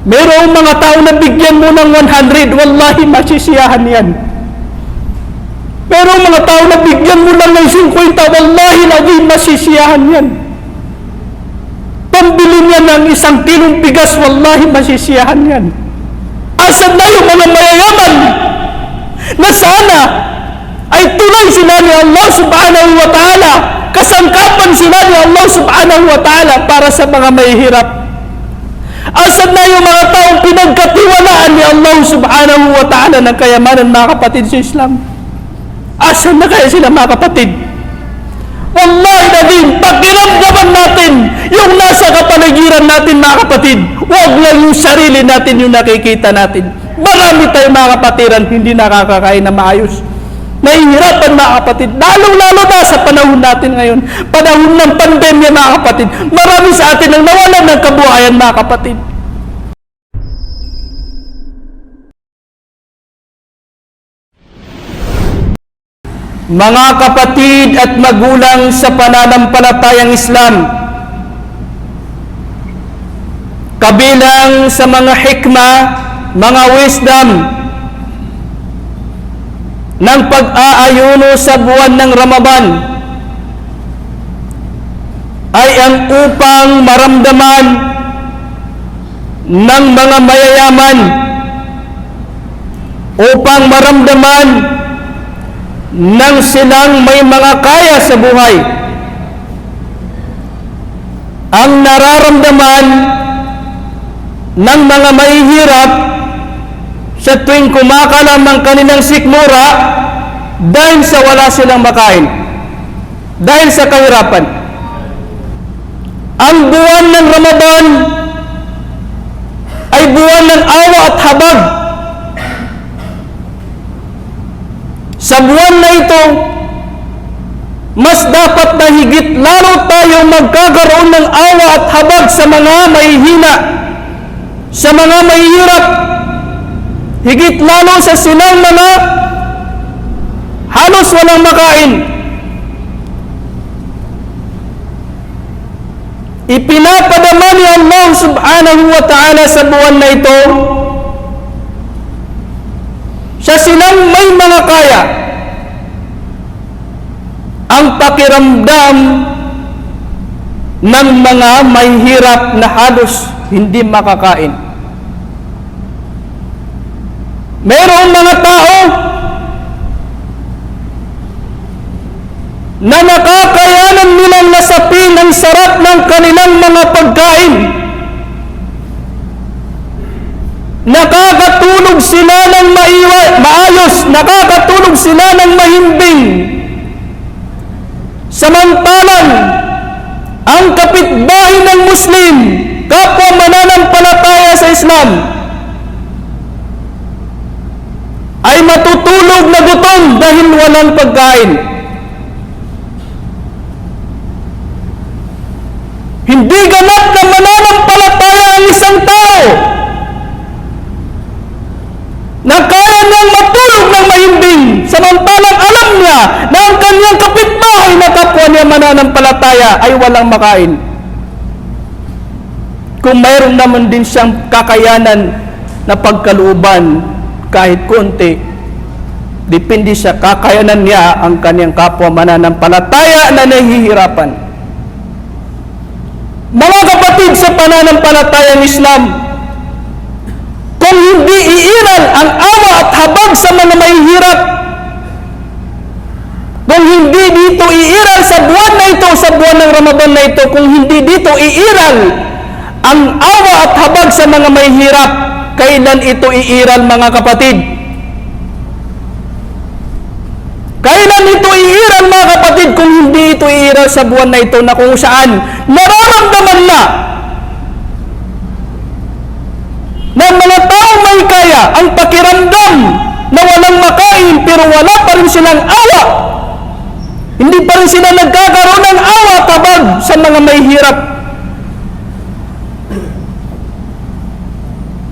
Mayroong mga tao na bigyan mo ng 100, wallahi masisiyahan yan. Mayroong mga tao na bigyan mo lang ng 50, wallahi lagi masisiyahan yan. Pambili niya ng 1 kilong bigas, wallahi masisiyahan yan. Asan na yung mga mayayaman na sana ay tulay sila ni Allah subhanahu wa ta'ala, kasangkapan sila ni Allah subhanahu wa ta'ala para sa mga mahihirap. Asan na yung mga taong pinagkatiwalaan ni Allah subhanahu wa ta'ala ng kayamanan, mga kapatid sa Islam? Asan na kaya sila, mga kapatid? Wallahi natin, pakiramdaman natin yung nasa kapaligiran natin, mga kapatid. Huwag lang yung sarili natin yung nakikita natin. Marami tayong mga kapatiran hindi nakakakain na maayos. Nahihirapan, mga kapatid, lalong-lalo na sa panahon natin ngayon, panahon ng pandemya, mga kapatid. Marami sa atin ang nawalan ng kabuhayan, mga kapatid. Mga kapatid at magulang sa pananampalatayang Islam, kabilang sa mga hikma, mga wisdom ng pag-aayuno sa buwan ng Ramadan ay ang upang maramdaman ng mga mayayaman, upang maramdaman ng silang may mga kaya sa buhay. Ang nararamdaman ng mga mahihirap sa tuwing kumakalam ang kanilang sikmura dahil sa wala silang makain, dahil sa kahirapan. Ang buwan ng Ramadan ay buwan ng awa at habag. Sa buwan na ito, mas dapat na higit lalo tayong magkakaroon ng awa at habag sa mga mahihina, sa mga mahihirap, higit lalo sa silang mga halos walang makain. Ipinapadama ni Allah subhanahu wa ta'ala sa buwan na ito sa silang may mga kaya ang pakiramdam ng mga mahihirap na halos hindi makakain. Mayroong mga tao na nakakayanan nilang nasapin ang sarap ng kanilang mga pagkain. Nakakatulog sila ng maayos, nakakatulog sila ng mahimbing. Samantalang ang kapitbahay ng Muslim, kapwa mananampalataya sa Islam, ay matutulog na gutom dahil walang pagkain. Hindi ganap na mananampalataya ang isang tao na kaya niyang matulog ng mahimbing, samantalang alam niya na ang kanyang kapitbahay na kapwa niya mananampalataya ay walang makain. Kung mayroon naman din siyang kakayanan na pagkalooban kahit konti, depende sa kakayanan niya ang kanyang kapwa mananampalataya na nahihirapan. Mga kapatid sa pananampalatayang Islam, kung hindi iiral ang awa at habag sa mga mahihirap, kung hindi dito iiral sa buwan na ito, sa buwan ng Ramadan na ito, kung hindi dito iiral ang awa at habag sa mga mahihirap, kailan ito iiral, mga kapatid? Kailan ito iiral, mga kapatid, kung hindi ito iiral sa buwan na ito na kung saan nararamdaman na ng mga taong may kaya ang pakiramdam na walang makain pero wala pa rin silang awa. Hindi pa rin sila nagkakaroon ng awa at habag sa mga mahihirap.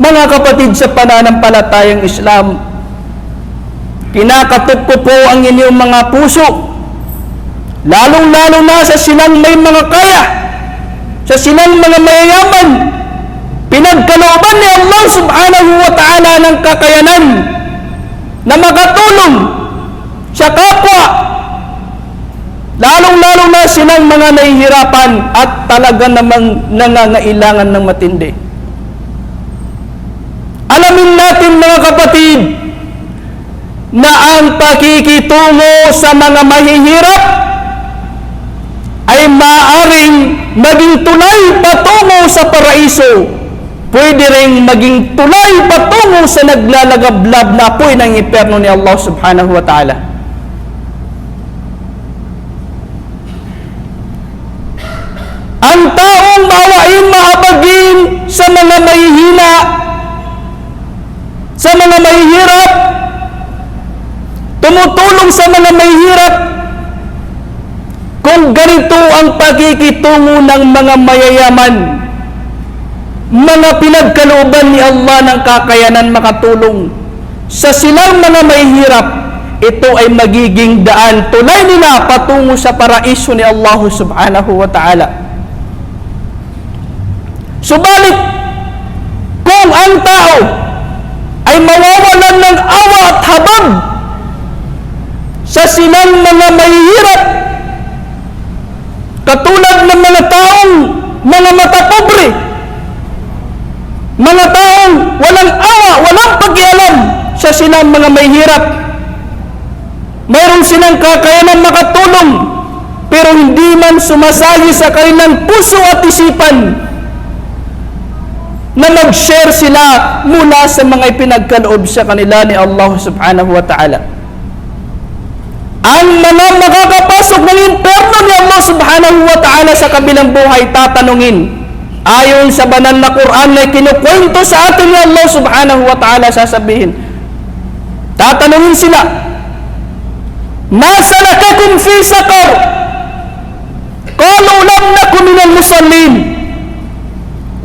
Mga kapatid sa pananampalatayang Islam, kinakatok ko po ang inyong mga puso, lalong-lalo na sa silang may mga kaya, sa silang mga mayayaman. Pinagkalooban ni Allah subhanahu wa ta'ala ng kakayanan na makatulong sa kapwa, lalong-lalo na silang mga nahihirapan at talaga namang nangangailangan ng matindi. Alamin natin mga kapatid na ang pakikitungo sa mga mahihirap ay maaaring maging tulay patungo sa paraiso. Pwede ring maging tulay patungo sa naglalagablab na apoy ng impyerno ni Allah subhanahu wa ta'ala. Ang taong maawain, mahabagin sa mga mahihina, sa mga mahihirap, tumutulong sa mga mahihirap, kung ganito ang pakikitungo ng mga mayayaman, mga pinagkalooban ni Allah ng kakayanan makatulong sa silang mga mahihirap, ito ay magiging daan, tulay nila patungo sa paraiso ni Allah subhanahu wa ta'ala. Subalit, kung ang tao ay mawawalan ng awa at habag sa silang mga mahihirap, katulad ng mga taong mga matapobre, mga taong walang awa, walang pakialam sa silang mga mahihirap, mayroon silang kakayanan makatulong, pero hindi man sumasali sa kanilang puso at isipan na mag-share sila mula sa mga ipinagkaloob sa kanila ni Allah subhanahu wa ta'ala. Ang mga makakapasok ng impyerno ni Allah subhanahu wa ta'ala sa kabilang buhay, tatanungin, ayon sa banal na Quran na kinukwento sa atin ni Allah subhanahu wa ta'ala, sasabihin, tatanungin sila, ma salakakum fi saqar? Qalu lam naku minal musallin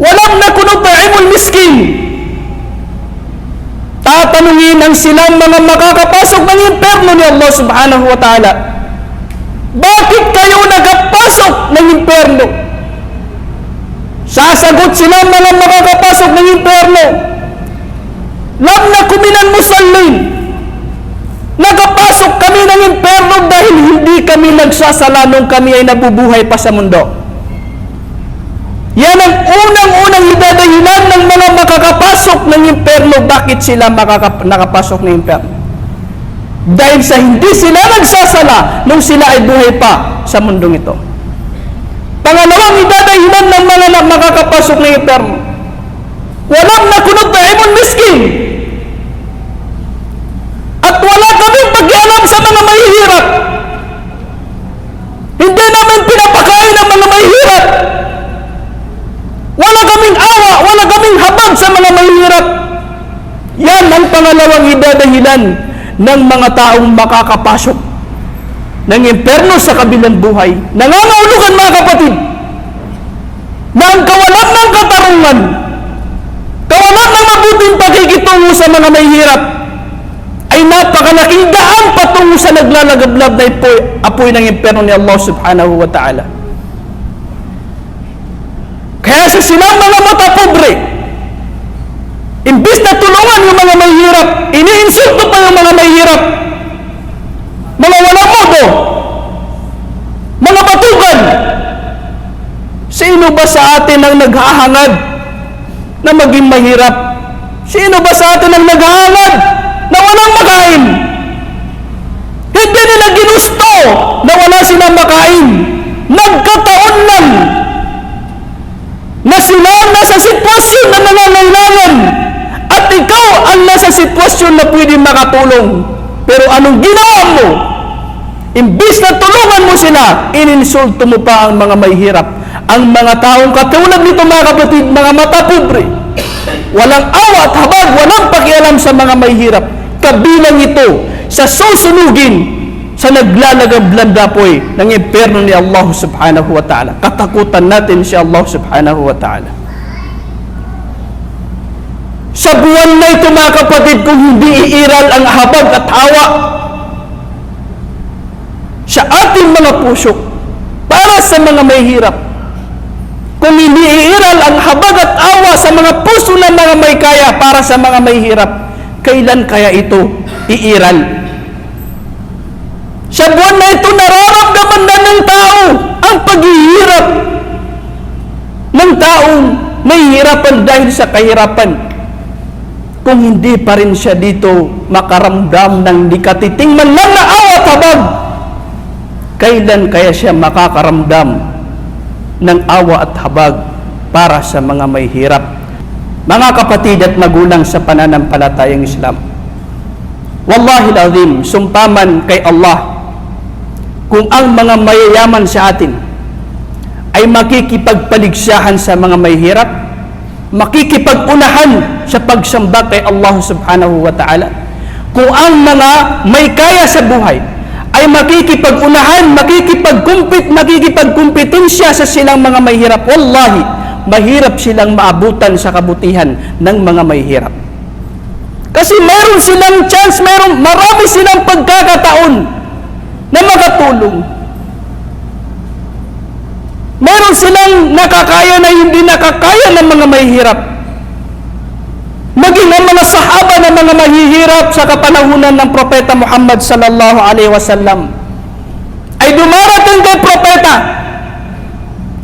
walam naku nut'imul miskin. Tatanungin ang silang mga makakapasok ng impyerno ni Allah subhanahu wa ta'ala, bakit kayo nagpasok ng impyerno? Sasagot silang mga makakapasok ng impyerno, lam naku minal musallin, nagpasok kami ng impyerno dahil hindi kami nagsasala nung kami ay nabubuhay pa sa mundo. Yan ang unang-unang idadahilan ng mga makakapasok ng impyerno. Bakit sila nakapasok ng impyerno? Dahil sa hindi sila nagsasala nung sila ay buhay pa sa mundong ito. Pangalawang idadahilan ng mga makakapasok ng impyerno, walang nakunut'imul miskin, at wala kaming pag-ialam sa mga mahihirap. Hindi namin pinapakain ang mga mahihirap. Wala kaming awa, wala kaming habag sa mga mahihirap. Yan ang pangalawang idadahilan ng mga taong makakapasok ng impyerno sa kabilang buhay. Nangangahulugan mga kapatid, na ang kawalan ng katarungan, kawalan ng mabuting pakikitungo sa mga mahihirap, ay napakalaking daan patungo sa naglalagablab na apoy ng impyerno ni Allah subhanahu wa ta'ala. Kaya sa silang mga matapobre, imbis na tulungan yung mga mahihirap, iniinsulto pa yung mga mahihirap, mga walang modo, mga batugan. Sino ba sa atin ang naghahangad na maging mahirap? Sino ba sa atin ang naghahangad na walang makain? Hindi nila ginusto na wala silang makain. Nagkataon lang na sila nasa sitwasyon na nangangailangan at ikaw ang nasa sitwasyon na pwede makatulong. Pero anong ginawa mo? Imbis na tulungan mo sila, ininsulto mo pa ang mga mahihirap. Ang mga taong katulad nito mga kapatid, mga matapobre, walang awa at habag, walang pakialam sa mga mahihirap. Kabilang ito sa susunugin sa naglalagablab na apoy ng impyerno ni Allah subhanahu wa ta'ala. Katakutan natin si Allah subhanahu wa ta'ala. Sa buwan na ito mga kapatid, kung hindi iiral ang habag at awa sa ating mga puso para sa mga mahihirap, kung hindi iiral ang habag at awa sa mga puso ng mga may kaya para sa mga may hirap, kailan kaya ito iiral? Sa buwan na ito, nararamdaman na ng tao ang paghihirap ng taong nahihirapan dahil sa kahirapan. Kung hindi pa rin siya dito makaramdam ng di katiting man lang na awa at habag, kailan kaya siya makakaramdam ng awa at habag para sa mga may hirap? Mga kapatid at magulang sa pananampalatayang Islam, wallahi alazim, sumpaman kay Allah, kung ang mga mayayaman sa atin ay makikipagpaligsahan sa mga may hirap, makikipag-unahan sa pagsamba kay Allah subhanahu wa ta'ala, kung ang mga may kaya sa buhay ay makikipag-unahan, makikipagkumpetensya sa silang mga may hirap, wallahi, mahirap silang maabutan sa kabutihan ng mga may hirap. Kasi meron silang chance, marami silang pagkakataon na makatulong. Meron silang nakakaya na hindi nakakaya ng mga may hirap. Maging ang mga sahaba ng mga mahihirap sa kapanahunan ng Propeta Muhammad sallallahu alaihi wasallam ay dumarating kay Propeta,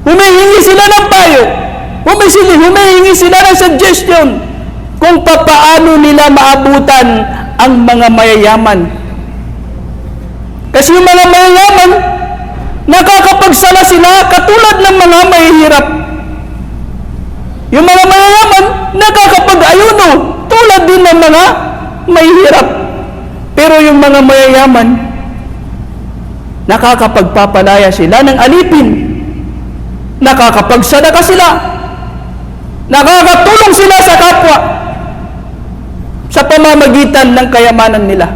humihingi sila ng payo, humihingi sila ng suggestion kung paano nila maabutan ang mga mayayaman. Kasi yung mga mayayaman, nakakapagsala sila katulad ng mga mahihirap. Yung mga mayayaman, nakakapag-ayuno tulad din ng mga mahihirap. Pero yung mga mayayaman, nakakapagpapalaya sila ng alipin, nakakapagsadaka sila, nakakatulong sila sa kapwa sa pamamagitan ng kayamanan nila.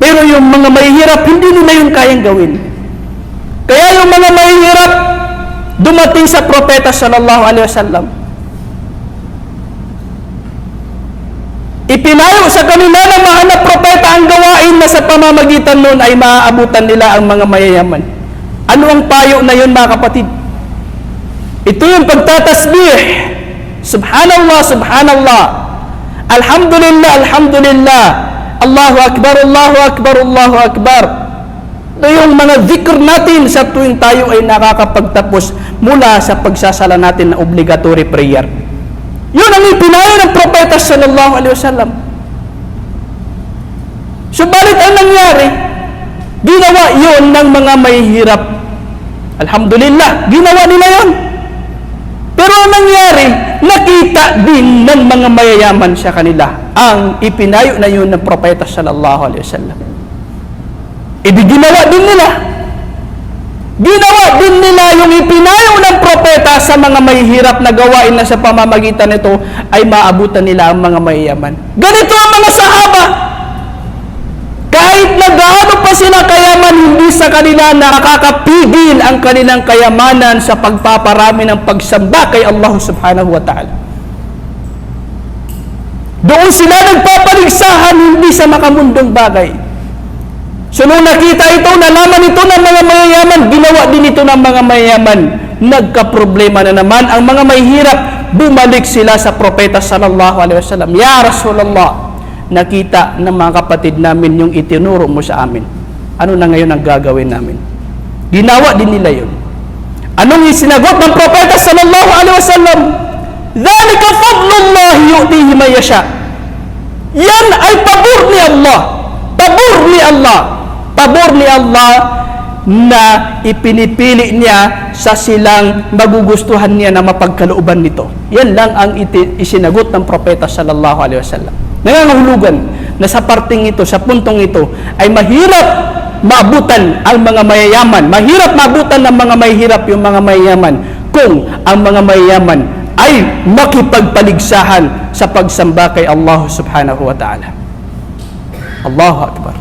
Pero yung mga mahihirap, hindi nila yung kayang gawin. Kaya yung mga mahihirap dumating sa Propeta sallallahu alaihi wasallam. Ipinayo sa kanila ng mahal na Propeta ang gawain na sa pamamagitan nun ay maaabutan nila ang mga mayayaman. Ano ang payo na yun, mga kapatid? Ito yung pagtatasbih. Subhanallah, subhanallah. Alhamdulillah, alhamdulillah. Allahu akbar, Allahu akbar, Allahu akbar. Ito yung mga zikr natin sa tuwing tayo ay nakakapagtapos mula sa pagsasala natin na obligatory prayer. Yun ang ipinayo ng Propeta sallallahu alaihi wasallam. Subalit ang nangyari, ginawa yun ng mga mahihirap. Alhamdulillah, ginawa nila yun. Pero ang nangyari, nakita din ng mga mayayaman sa kanila ang ipinayo na yun ng Propeta sallallahu alaihi wasallam. Ginawa din nila. Ginawa din nila yung ipinayo ng Propeta sa mga mahihirap na gawain na sa pamamagitan nito ay maabutan nila ang mga mayayaman. Ganito ang mga sahaba. Kahit na gaano pa sila kayaman, hindi sa kanila nakakapigil ang kanilang kayamanan sa pagpaparami ng pagsamba kay Allah subhanahu wa ta'ala. Doon sila nagpapaligsahan, hindi sa makamundong bagay. So nung nakita ito, nalaman ito ng mga mayayaman, ginawa din ito ng mga mayayaman. Nagka-problema na naman ang mga mahihirap, bumalik sila sa Propeta sallallahu alaihi wasallam. Ya Rasulullah, nakita ng mga kapatid namin yung itinuro mo sa amin. Ano na ngayon ang gagawin namin? Ginawa din nila yun. Anong isinagot ng Propeta sallallahu alaihi wasallam? Dhalika fadlullah yu'tihi man yasha. Yan ay pabor ni Allah. Pabor ni Allah. Pabor ni Allah na ipinipili niya sa silang magugustuhan niya na mapagkalooban nito. Yan lang ang isinagot ng Propeta sallallahu alaihi wasallam. Nangangahulugan na sa parting ito, sa puntong ito, ay mahirap maabutan ang mga mayayaman. Mahirap maabutan ng mga mahihirap yung mga mayayaman kung ang mga mayayaman ay makipagpaligsahan sa pagsamba kay Allah subhanahu wa ta'ala. Allahu Akbar.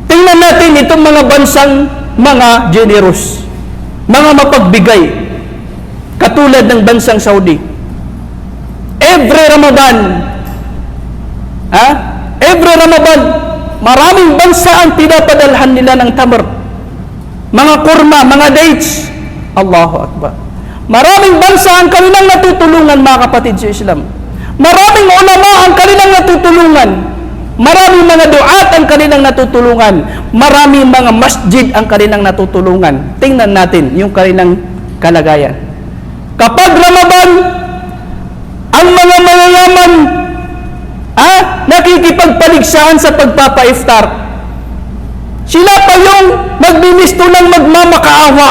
Tingnan natin itong mga bansang mga generous, mga mapagbigay, katulad ng bansang Saudi. Every Ramadan, maraming bansa ang pinapadalhan nila ng tamar. mga kurma, mga dates. Allahu Akbar. Maraming bansa ang kanilang natutulungan, mga kapatid sa Islam. Maraming ulama ang kanilang natutulungan. Maraming mga duat ang kanilang natutulungan. Maraming mga masjid ang kanilang natutulungan. Tingnan natin yung kanilang kalagayan. Kapag Ramadan, ang mga mayayaman nakikipagpaligsahan sa pagpapa-iftar. Sila pa yung nagbimisto ng magmamakaawa.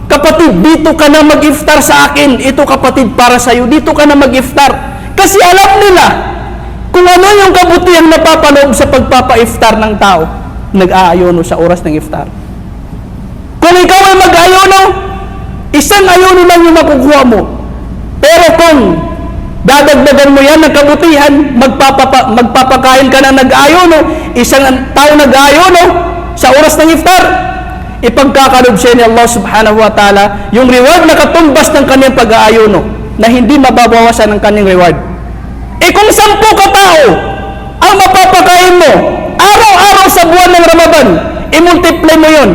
Kapatid, dito ka na mag-iftar sa akin. Ito kapatid para sa'yo. Dito ka na mag-iftar. Kasi alam nila kung ano yung kabutihang napapaloob sa pagpapa-iftar ng tao. Nag-aayono sa oras ng iftar. Kung ikaw ay mag-aayono, isang ayono lang yung makukuha mo. Pero kung dadagdagan mo yan ng kabutihan, magpapakain ka na nag-aayono, isang tao nag-aayono sa oras ng iftar, ipagkakalob siya ni Allah subhanahu wa ta'ala yung reward na katumbas ng kanyang pag-aayono na hindi mababawasan ng kanyang reward. Kung 10 katao ang mapapakain mo araw-araw sa buwan ng Ramadan, i-multiply mo yun.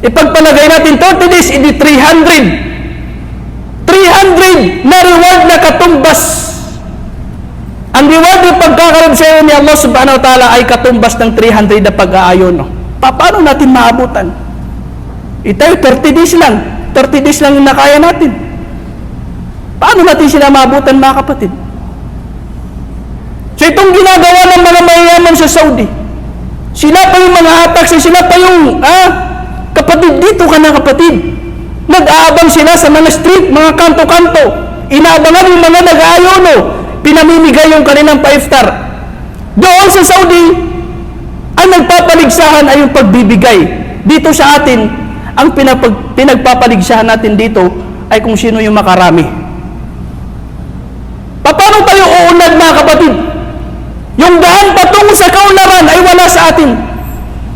Ipagpalagay natin 30 days, edi 300 na reward na katumbas. Ang reward ng pagkakaroon sa iyo ni Allah subhanahu wa ta'ala ay katumbas ng 300 na pag-aayon. Paano natin maabutan? Tayo 30 days lang. 30 days lang yung nakaya natin. Paano natin sila maabutan, mga kapatid? So itong ginagawa ng mga mayayaman sa Saudi, sila pa yung mga taxi, sila pa yung kapatid, dito ka na kapatid. Nag-aabang sila sa mga street, mga kanto-kanto. Inaabangan yung mga nag-aayono. Pinamimigay yung kanilang pa-iftar. Doon sa Saudi, ang nagpapaligsahan ay yung pagbibigay. Dito sa atin, ang pinagpapaligsahan natin dito ay kung sino yung makarami. Paano tayo uunlad, mga kapatid? Yung daan patungo sa kaunlaran ay wala sa atin.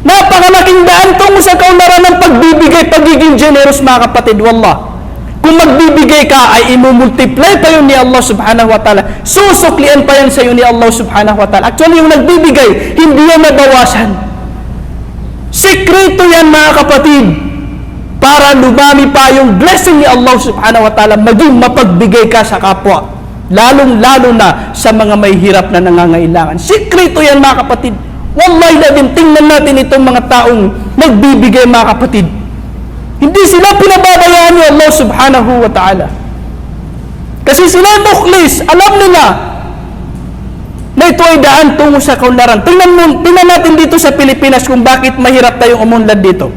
Napakalaking daan tungo sa kaunlaran ng pagbibigay, pagiging generous, mga kapatid. Wallah, kung magbibigay ka ay imumultiply pa yun ni Allah subhanahu wa ta'ala. Susuklian pa yan sa yun ni Allah subhanahu wa ta'ala. Actually, yung nagbibigay, hindi yan nabawasan. Sikreto yan, mga kapatid, para lumami pa yung blessing ni Allah subhanahu wa ta'ala, maging mapagbigay ka sa kapwa. Lalong-lalo na sa mga may hirap na nangangailangan. Sikreto yan, mga kapatid. Wallahi natin, tingnan natin itong mga taong nagbibigay, mga kapatid. Hindi sila pinababayaan ni Allah subhanahu wa ta'ala. Kasi sila mukhlis, alam nila na ito ay daan tungo sa kaunlaran. Tingnan natin dito sa Pilipinas kung bakit mahirap tayong umunlad dito.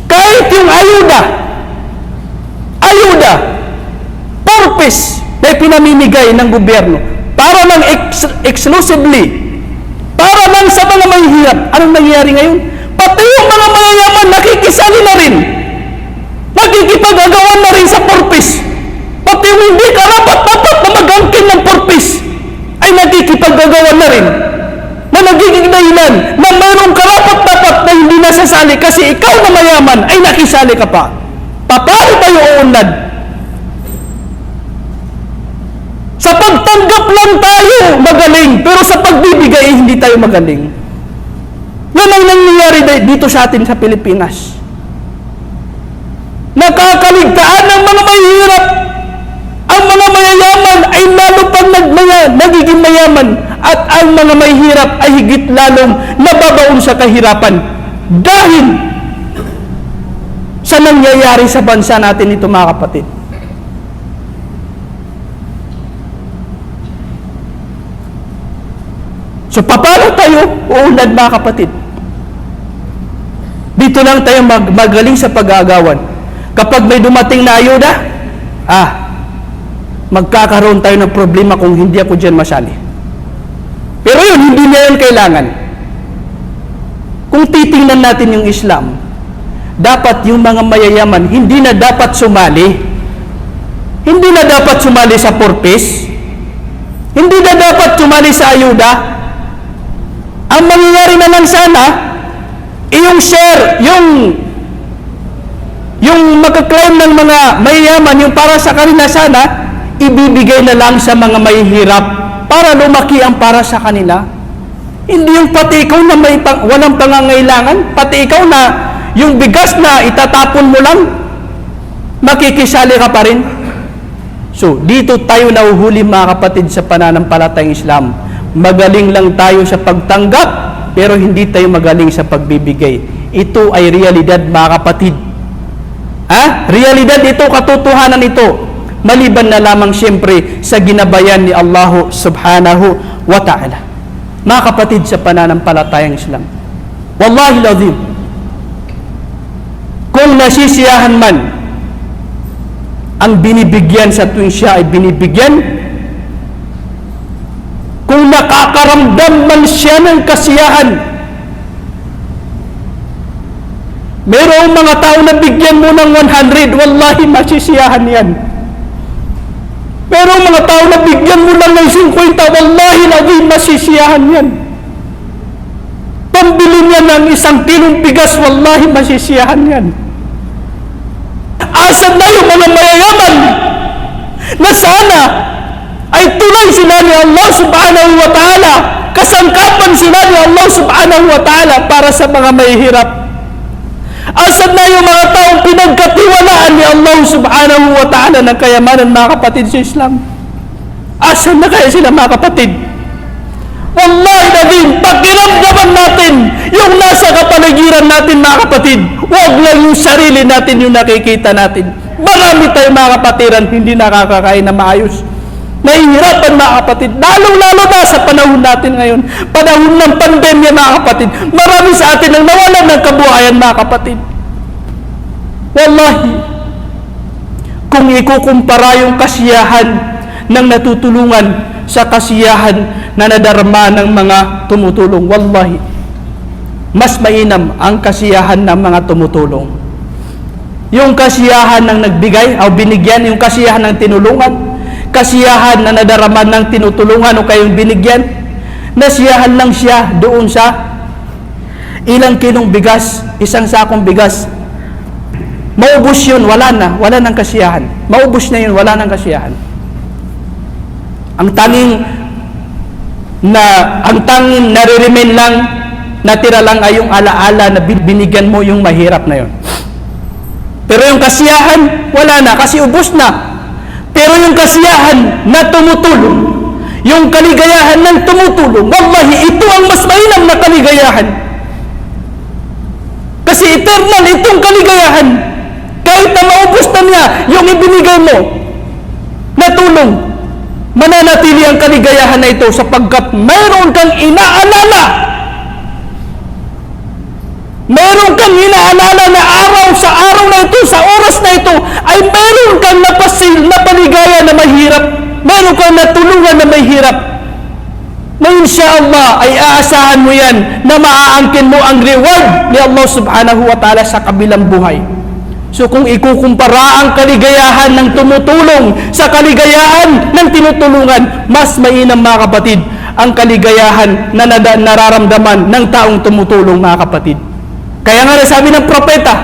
Kahit yung ayuda, purpose na pinamimigay ng gobyerno para lang exclusively, para lang sa mga mahihirap. Anong nangyayari ngayon? Pati yung mga mayayaman nakikisali na rin, nakikipag-agawan na rin sa purpose. Pati yung hindi karapat-dapat na mag-angkin ng purpose ay nakikipag-agawan na rin, na nagiging dahilan na mayroong karapat-dapat na hindi nasasali kasi ikaw na mayaman ay nakisali ka pa. Paano tayo uunlad? Sa pagtanggap lang tayo magaling, pero sa pagbibigay hindi tayo magaling. Yan ang nangyayari dito sa atin sa Pilipinas. Nakakaligtaan ng mga mahihirap. Ang mga mayayaman ay lalo pang nagiging mayaman, at ang mga mahihirap ay higit lalong nababaon sa kahirapan dahil sa nangyayari sa bansa natin ito, mga kapatid. So, paano tayo uunlad, mga kapatid? Dito lang tayo magaling sa pag-aagawan. Kapag may dumating na ayuda, magkakaroon tayo ng problema kung hindi ako dyan masali. Pero yun, hindi na yun kailangan. Kung titingnan natin yung Islam, dapat yung mga mayayaman, hindi na dapat sumali. Hindi na dapat sumali sa purpose. Hindi na dapat sumali sa ayuda. Ang mangyayari na lang sana, yung share, yung makaklaim ng mga mayayaman, yung para sa kanila sana, ibibigay na lang sa mga mahihirap para lumaki ang para sa kanila. Hindi yung pati ikaw na walang pangangailangan, pati ikaw na yung bigas na itatapon mo lang, makikisali ka pa rin. So, dito tayo nahuhuli mga kapatid sa pananampalatayang Islam. Magaling lang tayo sa pagtanggap, pero hindi tayo magaling sa pagbibigay. Ito ay realidad mga kapatid. Realidad ito, katotohanan ito. Maliban na lamang siyempre sa ginabayan ni Allah subhanahu wa ta'ala. Mga kapatid sa pananampalatayang Islam. Wallahi lazim, kung nasisiyahan man ang binibigyan sa tuwing siya ay binibigyan, kung nakakaramdam man siya ng kasiyahan, mayroong mga tao na bigyan mo ng 100, wallahi masisiyahan yan. Mayroong mga tao na bigyan mo lang ng 50, wallahi lazim masisiyahan yan. Pambili niya ng 1 kilong bigas, wallahi masisiyahan yan. Asan na yung mga mayayaman na sana ay tulay sila ni Allah subhanahu wa ta'ala, kasangkapan sila ni Allah subhanahu wa ta'ala para sa mga mahihirap. Asan na yung mga taong pinagkatiwalaan ni Allah subhanahu wa ta'ala ng kayamanan, mga kapatid sa Islam? Asan na kaya sila, mga kapatid? Wallahi natin, pakiramdaman natin yung nasa kapaligiran natin, mga kapatid. Huwag lang yung sarili natin yung nakikita natin. Marami tayong mga kapatiran hindi nakakakain na maayos. Nahihirapan, mga kapatid. Lalong-lalo na sa panahon natin ngayon. Panahon ng pandemya, mga kapatid. Marami sa atin ang nawalan ng kabuhayan, mga kapatid. Wallahi, kung ikukumpara yung kasiyahan ng natutulungan sa kasiyahan na nadarama ng mga tumutulong, wallahi, mas mainam ang kasiyahan ng mga tumutulong. Yung kasiyahan ng nagbigay o binigyan, yung kasiyahan ng tinulungan, kasiyahan na nadarama ng tinutulungan o kayong binigyan, nasiyahan lang siya doon sa ilang kilong bigas, 1 sakong bigas. Maubos yun, wala nang kasiyahan. Maubos na yun, wala nang kasiyahan. Ang tanging naririmin lang, natira lang ay yung alaala na binigyan mo yung mahirap na yun. Pero yung kasiyahan, wala na, kasi ubos na. Pero yung kasiyahan na tumutulong, yung kaligayahan ng tumutulong, wallahi, ito ang mas mainam na kaligayahan. Kasi eternal itong kaligayahan. Kahit na maubos na niya yung ibinigay mo na tulong, mananatili ang kaligayahan na ito sapagkat mayroon kang inaalala. Mayroon kang inaalala na araw sa araw na ito, sa oras na ito, ay mayroon kang napaligaya na mahirap. Mayroon kang natulungan na mahirap. Na insyaAllah ay aasahan mo yan na maaangkin mo ang reward ni Allah subhanahu wa ta'ala sa kabilang buhay. So kung ikukumpara ang kaligayahan ng tumutulong sa kaligayahan ng tinutulungan, mas mainam, mga kapatid, ang kaligayahan na nararamdaman ng taong tumutulong, mga kapatid. Kaya nga sabi ng propeta,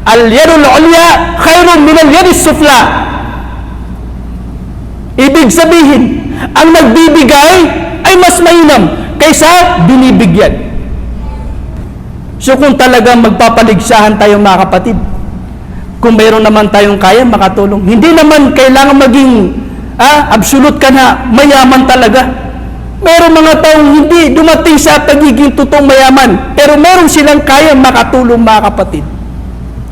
al-yadul ulya khairun min al-yadis sufla. Ibig sabihin, ang nagbibigay ay mas mainam kaysa binibigyan. So kung talagang magpapaligsahan tayo, mga kapatid, kung mayroon naman tayong kaya makatulong, hindi naman kailangan maging absolute ka na mayaman talaga. Mayroon mga taong hindi dumating sa pagiging totoong mayaman, pero mayroon silang kaya makatulong, mga kapatid.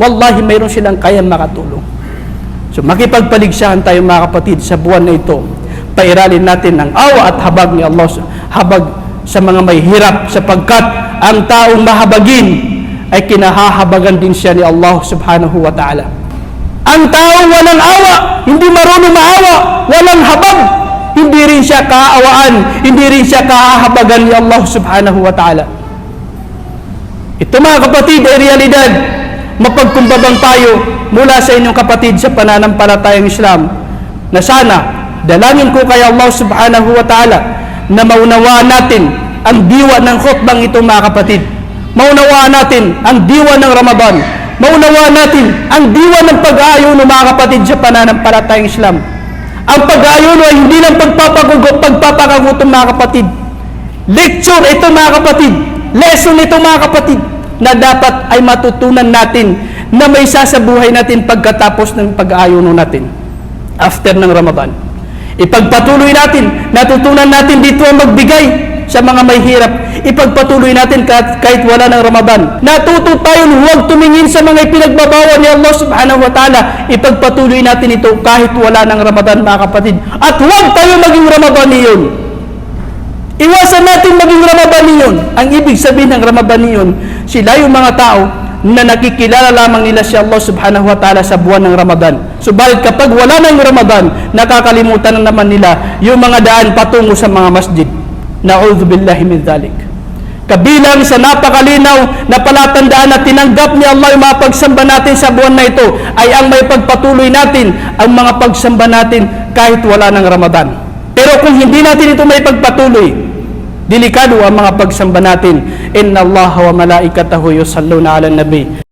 Wallahi, mayroon silang kaya makatulong. So makipagpaligsahan tayo, mga kapatid, sa buwan na ito. Pairalin natin ang awa at habag ni Allah, habag sa mga may hirap, sapagkat ang taong mahabagin ay kinahahabagan din siya ni Allah subhanahu wa ta'ala. Ang taong walang awa, hindi marunong maawa, walang habag, hindi rin siya kaawaan, hindi rin siya kahahabagan ni Allah subhanahu wa ta'ala. Ito, mga kapatid, ay realidad. Mapagkumbabang tayo mula sa inyong kapatid sa pananampalatayang Islam, na sana dalangin ko kay Allah subhanahu wa ta'ala na maunawaan natin ang diwa ng khutbang ito, mga kapatid. Maunawaan natin ang diwa ng Ramadan. Maunawaan natin ang diwa ng pag-aayuno, mga kapatid, sa pananampalatayang Islam. Ang pag-aayuno ay hindi lang pagpapakagutom, mga kapatid. lecture ito mga kapatid, lesson ito mga kapatid, na dapat ay matutunan natin na may isa sa buhay natin pagkatapos ng pag-aayuno natin after ng Ramadan. Ipagpatuloy natin, natutunan natin dito ang magbigay sa mga may hirap. Ipagpatuloy natin kahit wala ng Ramadan. Natuto tayong huwag tumingin sa mga ipinagbabawal ni Allah subhanahu wa ta'ala. Ipagpatuloy natin ito kahit wala ng Ramadan mga kapatid. At huwag tayo maging Ramadaniyon. Iwasan natin maging Ramadaniyon. Ang ibig sabihin ng Ramadaniyon, sila yung mga tao na nakikilala lamang nila si Allah subhanahu wa ta'ala sa buwan ng Ramadan. Subalit kapag wala ng Ramadan, nakakalimutan na naman nila yung mga daan patungo sa mga masjid. Na'udhu billahi min dhalik. Kabilang sa napakalinaw na palatandaan na tinanggap ni Allah yung mga pagsamba natin sa buwan na ito ay ang may pagpatuloy natin ang mga pagsamba natin kahit wala ng Ramadan. Pero kung hindi natin ito may pagpatuloy, delikado ang mga pagsamba natin. Inna Allah wa malaikatahu yusalluna ala nabi.